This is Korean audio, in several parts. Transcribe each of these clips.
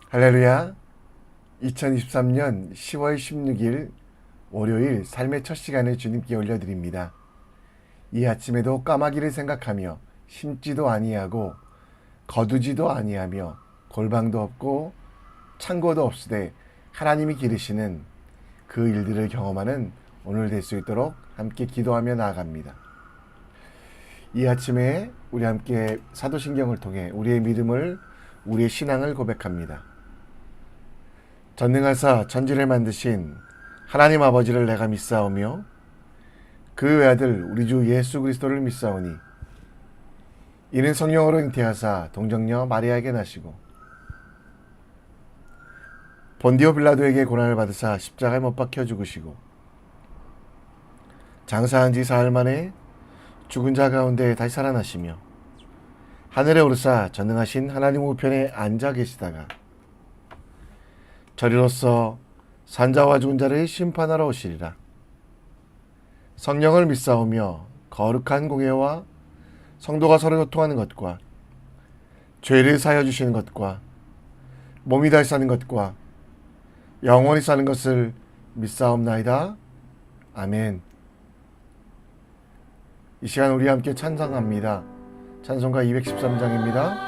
할렐루야. 2023년 10월 16일 월요일 삶의 첫 시간을 주님께 올려드립니다. 이 아침에도 까마귀를 생각하며 심지도 아니하고 거두지도 아니하며 골방도 없고 창고도 없으되 하나님이 기르시는 그 일들을 경험하는 오늘 될 수 있도록 함께 기도하며 나아갑니다. 이 아침에 우리 함께 사도신경을 통해 우리의 믿음을, 우리의 신앙을 고백합니다. 전능하사 천지를 만드신 하나님 아버지를 내가 믿사오며 그 외아들 우리 주 예수 그리스도를 믿사오니 이는 성령으로 잉태하사 동정녀 마리아에게 나시고 본디오 빌라도에게 고난을 받으사 십자가에 못 박혀 죽으시고 장사한 지 사흘 만에 죽은 자 가운데 다시 살아나시며 하늘에 오르사 전능하신 하나님 우편에 앉아 계시다가 저리로서 산자와 죽은 자를 심판하러 오시리라. 성령을 믿사오며 거룩한 공예와 성도가 서로 교통하는 것과 죄를 사하여 주시는 것과 몸이 다시 사는 것과 영원히 사는 것을 믿사옵나이다. 아멘. 이 시간 우리 함께 찬송합니다. 찬송가 213장입니다.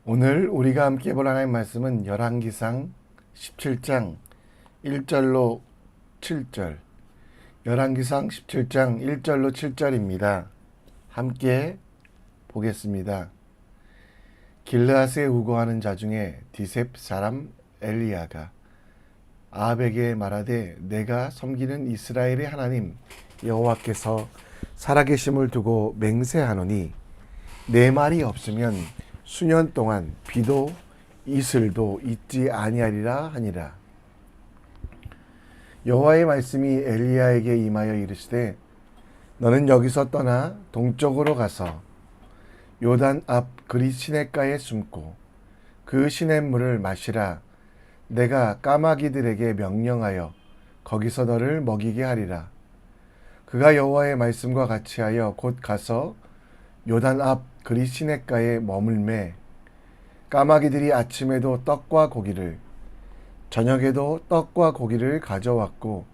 오늘 우리가 함께 볼 하나님의 말씀은 열왕기상 17장 1절로 7절, 열왕기상 17장 1절로 7절입니다. 함께 보겠습니다. 길르앗에 우거하는 자 중에 디셉 사람 엘리야가 아합에게 말하되 내가 섬기는 이스라엘의 하나님 여호와께서 살아계심을 두고 맹세하노니 내 말이 없으면 수년 동안 비도 이슬도 있지 아니하리라 하니라. 여호와의 말씀이 엘리야에게 임하여 이르시되 너는 여기서 떠나 동쪽으로 가서 요단 앞 그리 시냇가에 숨고 그 시냇물을 마시라. 내가 까마귀들에게 명령하여 거기서 너를 먹이게 하리라. 그가 여호와의 말씀과 같이 하여 곧 가서 요단 앞 그리 시냇가에 머물매 까마귀들이 아침에도 떡과 고기를 저녁에도 떡과 고기를 가져왔고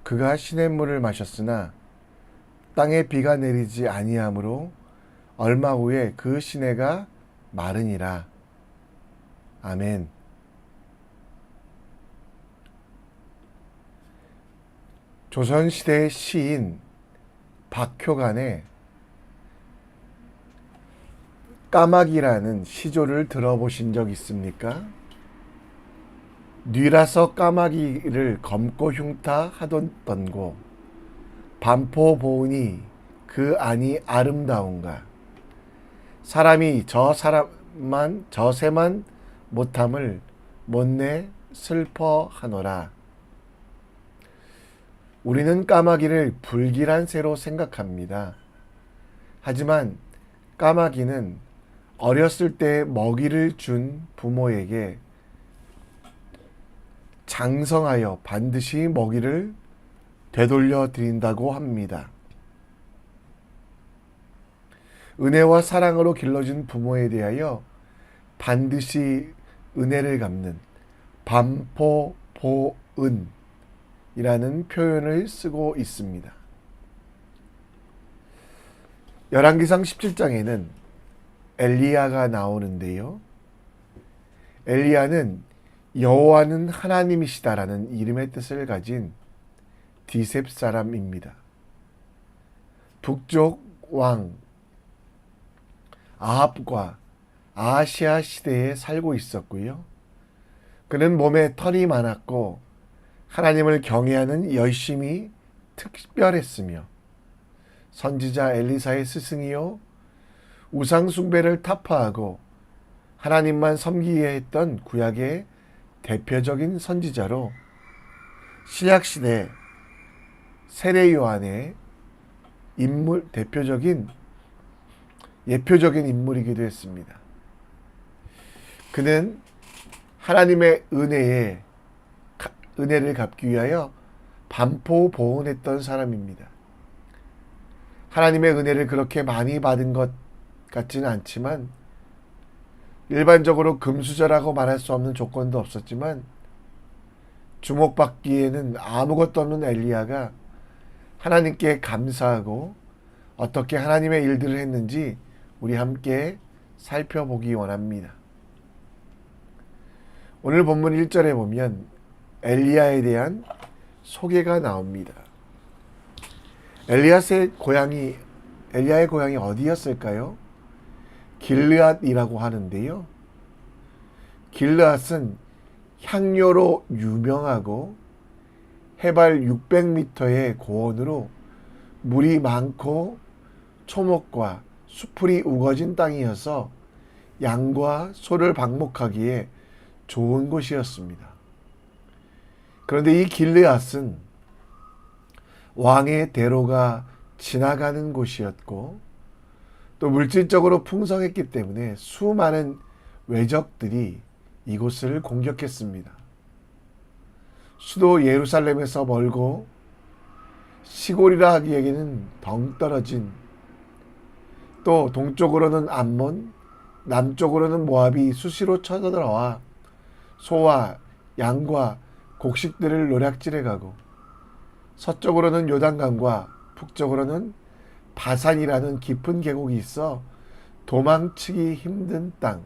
그가 시냇물을 마셨으나 땅에 비가 내리지 아니하므로 얼마 후에 그 시내가 마르니라. 아멘. 조선시대의 시인 박효간의 까마귀라는 시조를 들어보신 적 있습니까? 뉘라서 까마귀를 검고 흉타하던고 반포 보으니 그 안이 아름다운가. 사람이 저 새만 못함을 못내 슬퍼하노라. 우리는 까마귀를 불길한 새로 생각합니다. 하지만 까마귀는 어렸을 때 먹이를 준 부모에게 장성하여 반드시 먹이를 되돌려 드린다고 합니다. 은혜와 사랑으로 길러준 부모에 대하여 반드시 은혜를 갚는 반포보은이라는 표현을 쓰고 있습니다. 열왕기상 17장에는 엘리야가 나오는데요. 엘리야는 여호와는 하나님이시다라는 이름의 뜻을 가진 디셉 사람입니다. 북쪽 왕 아합과 아하시아 시대에 살고 있었고요. 그는 몸에 털이 많았고 하나님을 경외하는 열심이 특별했으며 선지자 엘리사의 스승이요 우상 숭배를 타파하고 하나님만 섬기게 했던 구약의 대표적인 선지자로 신약시대 세례 요한의 예표적인 인물이기도 했습니다. 그는 하나님의 은혜를 갚기 위하여 반포보은했던 사람입니다. 하나님의 은혜를 그렇게 많이 받은 것 같지는 않지만 일반적으로 금수저라고 말할 수 없는 조건도 없었지만 주목받기에는 아무것도 없는 엘리야가 하나님께 감사하고 어떻게 하나님의 일들을 했는지 우리 함께 살펴보기 원합니다. 오늘 본문 1절에 보면 엘리야에 대한 소개가 나옵니다. 엘리야의 고향이 어디였을까요? 길르앗이라고 하는데요. 길르앗은 향료로 유명하고 해발 600m의 고원으로 물이 많고 초목과 수풀이 우거진 땅이어서 양과 소를 방목하기에 좋은 곳이었습니다. 그런데 이 길르앗은 왕의 대로가 지나가는 곳이었고 또 물질적으로 풍성했기 때문에 수많은 외적들이 이곳을 공격했습니다. 수도 예루살렘에서 멀고 시골이라 하기에는 덩 떨어진 또 동쪽으로는 암몬, 남쪽으로는 모압이 수시로 쳐들어와 소와 양과 곡식들을 노략질해 가고 서쪽으로는 요단강과 북쪽으로는 바산이라는 깊은 계곡이 있어 도망치기 힘든 땅.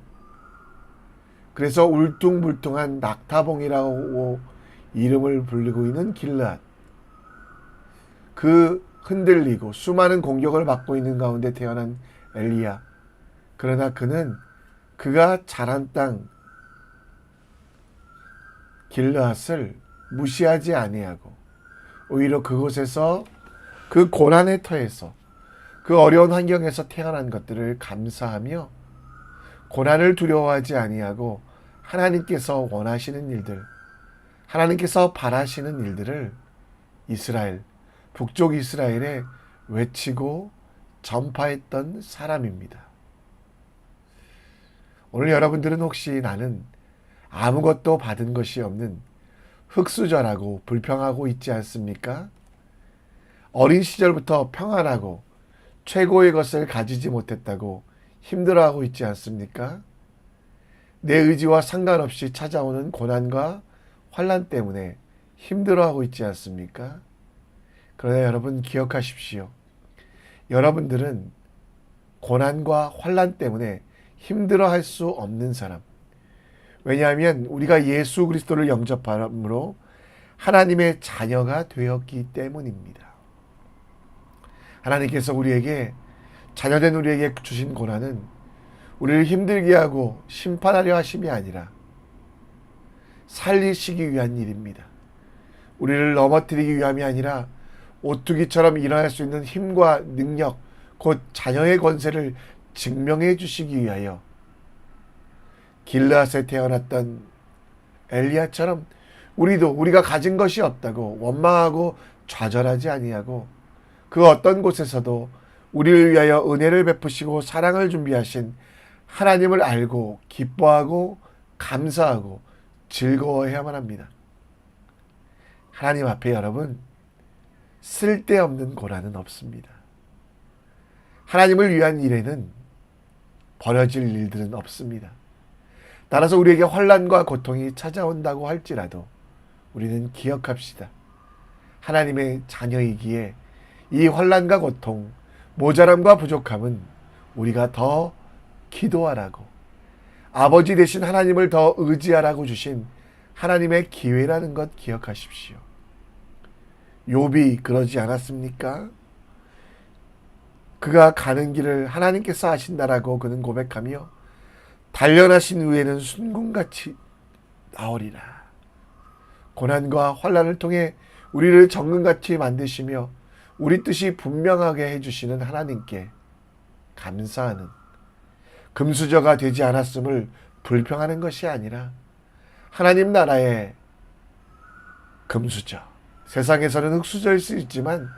그래서 울퉁불퉁한 낙타봉이라고 이름을 부르고 있는 길르앗. 그 흔들리고 수많은 공격을 받고 있는 가운데 태어난 엘리야. 그러나 그가 자란 땅 길르앗을 무시하지 아니하고 오히려 그곳에서 그 고난의 터에서 그 어려운 환경에서 태어난 것들을 감사하며 고난을 두려워하지 아니하고 하나님께서 원하시는 일들, 하나님께서 바라시는 일들을 북쪽 이스라엘에 외치고 전파했던 사람입니다. 오늘 여러분들은 혹시 나는 아무것도 받은 것이 없는 흙수저라고 불평하고 있지 않습니까? 어린 시절부터 평안하고 최고의 것을 가지지 못했다고 힘들어하고 있지 않습니까? 내 의지와 상관없이 찾아오는 고난과 환난 때문에 힘들어하고 있지 않습니까? 그러나 여러분 기억하십시오. 여러분들은 고난과 환난 때문에 힘들어할 수 없는 사람. 왜냐하면 우리가 예수 그리스도를 영접함으로 하나님의 자녀가 되었기 때문입니다. 하나님께서 우리에게 자녀된 우리에게 주신 고난은 우리를 힘들게 하고 심판하려 하심이 아니라 살리시기 위한 일입니다. 우리를 넘어뜨리기 위함이 아니라 오뚜기처럼 일어날 수 있는 힘과 능력, 곧 자녀의 권세를 증명해 주시기 위하여 길르앗에 태어났던 엘리야처럼 우리가 가진 것이 없다고 원망하고 좌절하지 아니하고 그 어떤 곳에서도 우리를 위하여 은혜를 베푸시고 사랑을 준비하신 하나님을 알고 기뻐하고 감사하고 즐거워해야만 합니다. 하나님 앞에 여러분 쓸데없는 고난은 없습니다. 하나님을 위한 일에는 버려질 일들은 없습니다. 따라서 우리에게 환난과 고통이 찾아온다고 할지라도 우리는 기억합시다. 하나님의 자녀이기에 이 환난과 고통, 모자람과 부족함은 우리가 더 기도하라고, 아버지 되신 하나님을 더 의지하라고 주신 하나님의 기회라는 것 기억하십시오. 욥이 그러지 않았습니까? 그가 가는 길을 하나님께서 하신다라고 그는 고백하며 단련하신 후에는 순금같이 나오리라. 고난과 환난을 통해 우리를 정금같이 만드시며 우리 뜻이 분명하게 해주시는 하나님께 감사하는, 금수저가 되지 않았음을 불평하는 것이 아니라 하나님 나라의 금수저, 세상에서는 흙수저일 수 있지만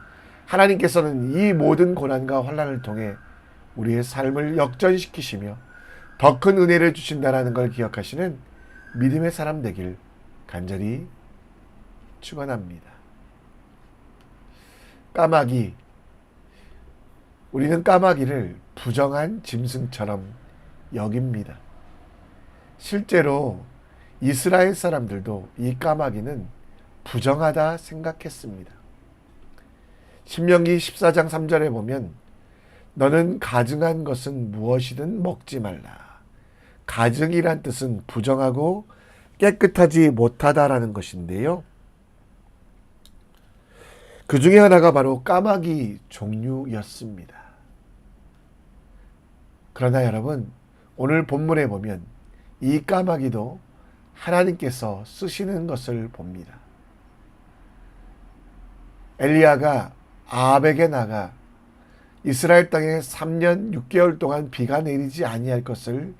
하나님께서는 이 모든 고난과 환난을 통해 우리의 삶을 역전시키시며 더 큰 은혜를 주신다는 걸 기억하시는 믿음의 사람 되길 간절히 축원합니다. 까마귀, 우리는 까마귀를 부정한 짐승처럼 여깁니다. 실제로 이스라엘 사람들도 이 까마귀는 부정하다 생각했습니다. 신명기 14장 3절에 보면 너는 가증한 것은 무엇이든 먹지 말라. 가증이란 뜻은 부정하고 깨끗하지 못하다라는 것인데요. 그 중에 하나가 바로 까마귀 종류였습니다. 그러나 여러분, 오늘 본문에 보면 이 까마귀도 하나님께서 쓰시는 것을 봅니다. 엘리야가 아합에게 나가 이스라엘 땅에 3년 6개월 동안 비가 내리지 아니할 것을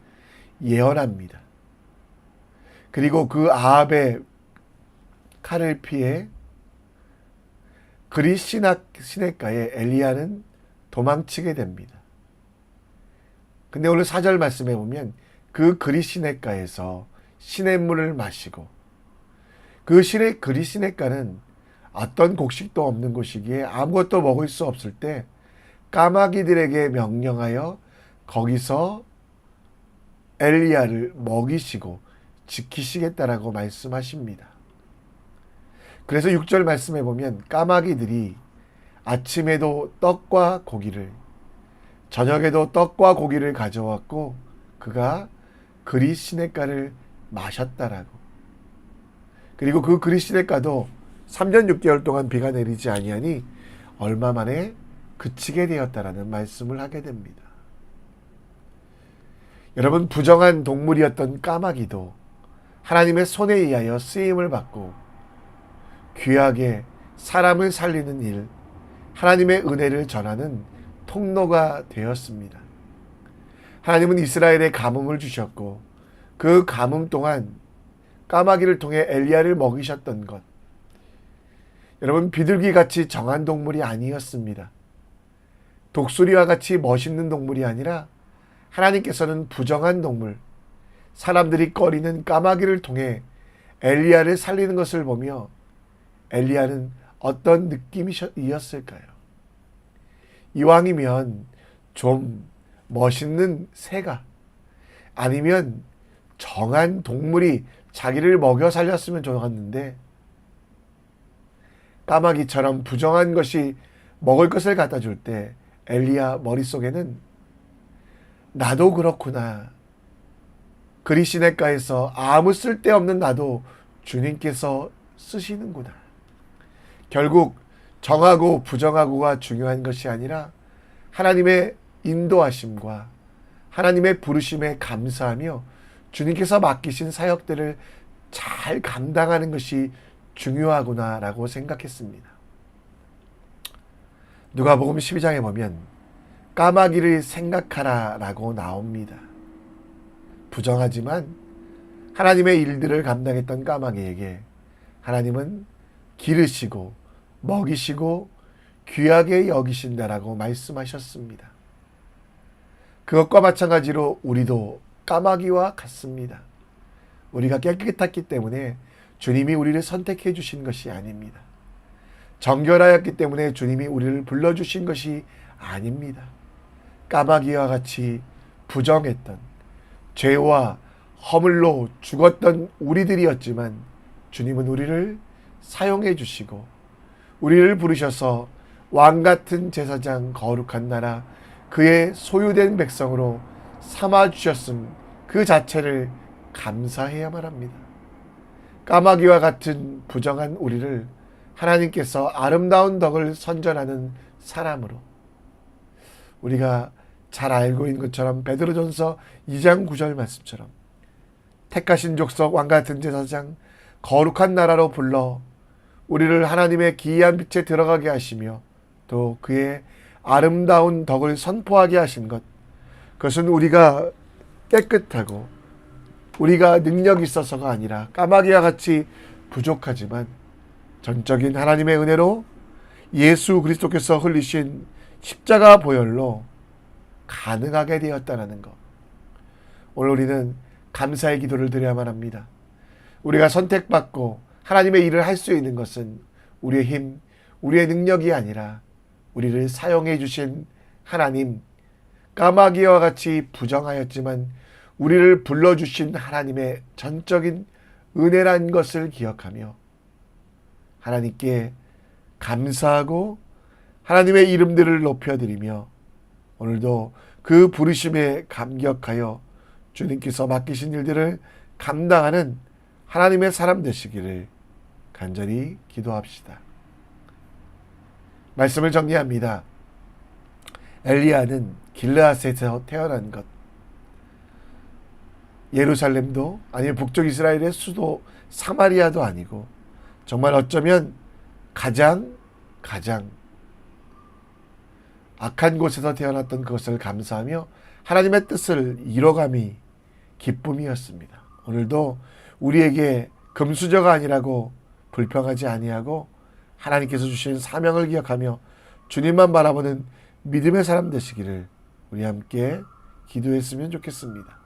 예언합니다. 그리고 그 아합의 칼을 피해 그리 시냇가에 엘리야는 도망치게 됩니다. 근데 오늘 4절 말씀에 보면 그 그리 시냇가에서 시냇물을 마시고, 그 그리 시냇가는 어떤 곡식도 없는 곳이기에 아무것도 먹을 수 없을 때 까마귀들에게 명령하여 거기서 엘리야를 먹이시고 지키시겠다라고 말씀하십니다. 그래서 6절 말씀에 보면 까마귀들이 아침에도 떡과 고기를, 저녁에도 떡과 고기를 가져왔고 그가 그리 시냇가를 마셨다라고. 그리고 그 그리 시냇가도 3년 6개월 동안 비가 내리지 아니하니 얼마 만에 그치게 되었다라는 말씀을 하게 됩니다. 여러분, 부정한 동물이었던 까마귀도 하나님의 손에 의하여 쓰임을 받고 귀하게 사람을 살리는 일, 하나님의 은혜를 전하는 통로가 되었습니다. 하나님은 이스라엘에 가뭄을 주셨고 그 가뭄 동안 까마귀를 통해 엘리야를 먹이셨던 것, 여러분, 비둘기같이 정한 동물이 아니었습니다. 독수리와 같이 멋있는 동물이 아니라 하나님께서는 부정한 동물, 사람들이 꺼리는 까마귀를 통해 엘리야를 살리는 것을 보며 엘리야는 어떤 느낌이었을까요? 이왕이면 좀 멋있는 새가, 아니면 정한 동물이 자기를 먹여 살렸으면 좋았는데, 까마귀처럼 부정한 것이 먹을 것을 갖다 줄 때 엘리야 머릿속에는 나도 그렇구나. 그리 시냇가에서 아무 쓸데없는 나도 주님께서 쓰시는구나. 결국 정하고 부정하고가 중요한 것이 아니라 하나님의 인도하심과 하나님의 부르심에 감사하며 주님께서 맡기신 사역들을 잘 감당하는 것이 중요하구나라고 생각했습니다. 누가복음 12장에 보면 까마귀를 생각하라라고 나옵니다. 부정하지만 하나님의 일들을 감당했던 까마귀에게 하나님은 기르시고 먹이시고 귀하게 여기신다라고 말씀하셨습니다. 그것과 마찬가지로 우리도 까마귀와 같습니다. 우리가 깨끗했기 때문에 주님이 우리를 선택해 주신 것이 아닙니다. 정결하였기 때문에 주님이 우리를 불러주신 것이 아닙니다. 까마귀와 같이 부정했던, 죄와 허물로 죽었던 우리들이었지만 주님은 우리를 사용해 주시고 우리를 부르셔서 왕같은 제사장, 거룩한 나라, 그의 소유된 백성으로 삼아주셨음 그 자체를 감사해야만 합니다. 까마귀와 같은 부정한 우리를 하나님께서 아름다운 덕을 선전하는 사람으로, 우리가 잘 알고 있는 것처럼 베드로전서 2장 9절 말씀처럼 택하신 족속 왕같은 제사장 거룩한 나라로 불러 우리를 하나님의 기이한 빛에 들어가게 하시며 또 그의 아름다운 덕을 선포하게 하신 것, 그것은 우리가 깨끗하고 우리가 능력이 있어서가 아니라 까마귀와 같이 부족하지만 전적인 하나님의 은혜로 예수 그리스도께서 흘리신 십자가 보혈로 가능하게 되었다는 것. 오늘 우리는 감사의 기도를 드려야만 합니다. 우리가 선택받고 하나님의 일을 할 수 있는 것은 우리의 힘, 우리의 능력이 아니라 우리를 사용해 주신 하나님, 까마귀와 같이 부정하였지만 우리를 불러주신 하나님의 전적인 은혜란 것을 기억하며 하나님께 감사하고 하나님의 이름들을 높여드리며 오늘도 그 부르심에 감격하여 주님께서 맡기신 일들을 감당하는 하나님의 사람 되시기를 간절히 기도합시다. 말씀을 정리합니다. 엘리야는 길르앗에서 태어난 것, 예루살렘도 아니면 북쪽 이스라엘의 수도 사마리아도 아니고 정말 어쩌면 가장 악한 곳에서 태어났던 그것을 감사하며 하나님의 뜻을 이뤄감이 기쁨이었습니다. 오늘도 우리에게 금수저가 아니라고 불평하지 아니하고 하나님께서 주신 사명을 기억하며 주님만 바라보는 믿음의 사람 되시기를 우리 함께 기도했으면 좋겠습니다.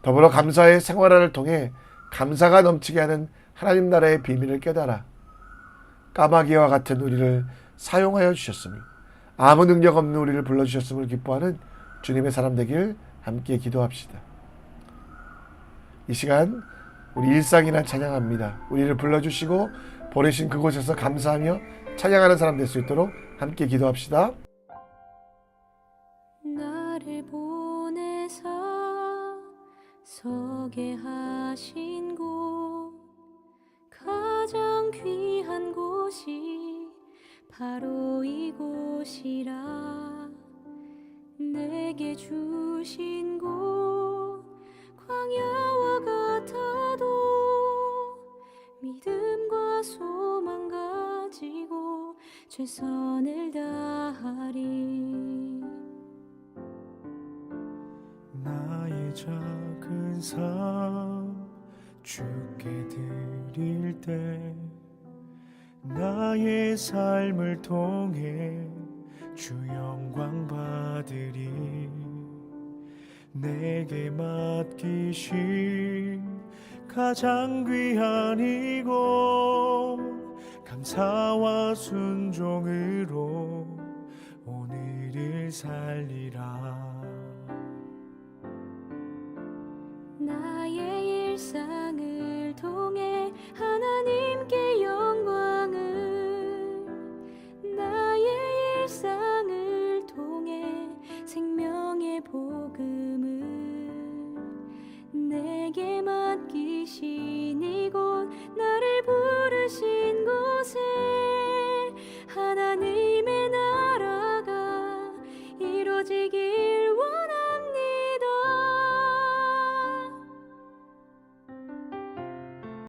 더불어 감사의 생활화를 통해 감사가 넘치게 하는 하나님 나라의 비밀을 깨달아 까마귀와 같은 우리를 사용하여 주셨음을, 아무 능력 없는 우리를 불러주셨음을 기뻐하는 주님의 사람 되길 함께 기도합시다. 이 시간 우리 일상이나 찬양합니다. 우리를 불러주시고 보내신 그곳에서 감사하며 찬양하는 사람 될 수 있도록 함께 기도합시다. 나를 보내사 서게 하신 곳, 가장 귀한 곳이 바로 이곳이라. 내게 주신 곳 광야와 같아도 믿음과 소망 가지고 최선을 다하리. 나의 작은 삶 주께 드릴 때 나의 삶을 통해 주 영광 받으리. 내게 맡기신 가장 귀한 이곳 감사와 순종으로 오늘을 살리라. 나의 일상을 통해 하나님께